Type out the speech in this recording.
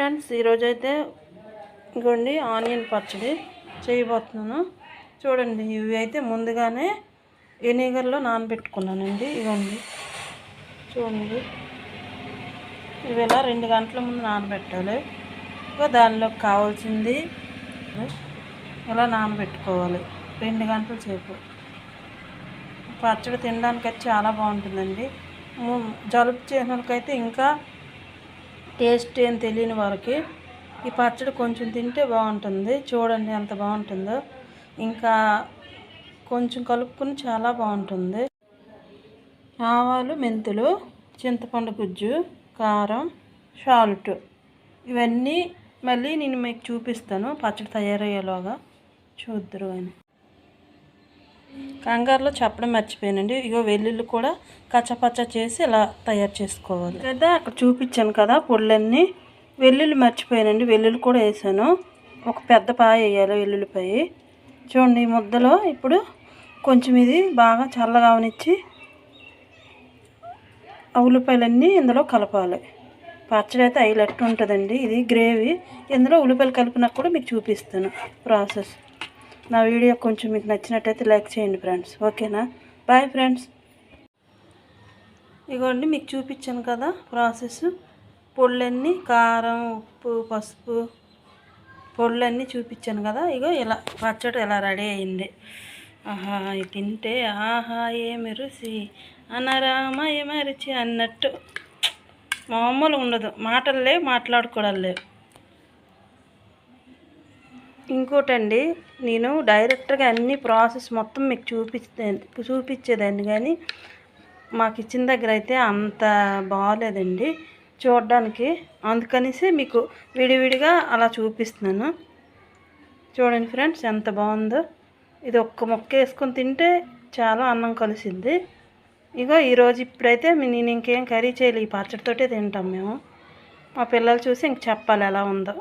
Friends, ఈరోజైతే ఇగోండి onion పచ్చడి చేయబోతున్నాను. చూడండి, ఇవి అయితే ముందుగానే వెనిగర్లో నానబెట్టుకున్నానండి. ఇవ్వండి, చూడండి, ఇవి ఇలా 2 గంటల ముందు నానబెట్టాలి. దానిలోకి కావాల్సింది ఇలా నానబెట్టుకోవాలి 2 గంటల సేపు. పచ్చడి తినడానికైతే చాలా బాగుంటుందండి. జలుబు చేసినకైతే ఇంకా టేస్ట్ ఏం తెలియని వారికి ఈ పచ్చడి కొంచెం తింటే బాగుంటుంది. చూడండి ఎంత బాగుంటుందో. ఇంకా కొంచెం కలుపుకుని చాలా బాగుంటుంది. ఆవాలు, మెంతులు, చింతపండు గుజ్జు, కారం, సాల్ట్, ఇవన్నీ మళ్ళీ నేను మీకు చూపిస్తాను పచ్చడి తయారయ్యేలాగా. చూద్దరు అని కంగారులో చెప్పడం మర్చిపోయానండి. ఇగో వెల్లుల్లి కూడా కచ్చపచ్చ చేసి ఇలా తయారు చేసుకోవాలి కదా. అక్కడ చూపించాను కదా పొళ్ళన్నీ. వెల్లుల్లి మర్చిపోయానండి, వెల్లుల్లి కూడా వేసాను. ఒక పెద్ద పాయ వేయాలి వెల్లుల్లిపాయ. చూడండి, ఈ ముద్దలో ఇప్పుడు కొంచెం ఇది బాగా చల్లగా అవనిచ్చి ఆ ఉల్లిపాయలన్నీ ఇందులో కలపాలి. పచ్చడి అయితే హైలైట్ ఉంటుందండి. ఇది గ్రేవీ. ఇందులో ఉల్లిపాయలు కలిపినా కూడా మీకు చూపిస్తాను ప్రాసెస్. నా వీడియో కొంచెం మీకు నచ్చినట్టయితే లైక్ చేయండి ఫ్రెండ్స్. ఓకేనా? Bye friends. ఇగోండి, మీకు చూపించాను కదా ప్రాసెస్. పొళ్ళన్నీ కారం, ఉప్పు, పసుపు పొళ్ళన్నీ చూపించాను కదా. ఇగో ఇలా పచ్చడి ఎలా రెడీ అయింది. ఆహా, ఇది తింటే ఆహా ఏమి రుచి, అనరామ ఏమరిచి అన్నట్టు మామూలు ఉండదు. మాటలు లేవు, మాట్లాడుకోవడం లేవు. ఇంకోటండి, నేను డైరెక్ట్గా అన్ని ప్రాసెస్ మొత్తం మీకు చూపించేదాన్ని, కానీ మాకు ఇచ్చిన దగ్గర అయితే అంత బాగాలేదండి చూడడానికి. అందుకనేసి మీకు విడివిడిగా అలా చూపిస్తున్నాను. చూడండి ఫ్రెండ్స్ ఎంత బాగుందో. ఇది ఒక్క ముక్క వేసుకొని తింటే చాలా అన్నం కలిసింది. ఇగో ఈరోజు ఇప్పుడైతే నేను ఇంకేం కర్రీ చేయలేదు, ఈ పచ్చడితోటే తింటాం మేము. మా పిల్లలు చూసి ఇంక చెప్పాలి ఎలా ఉందో.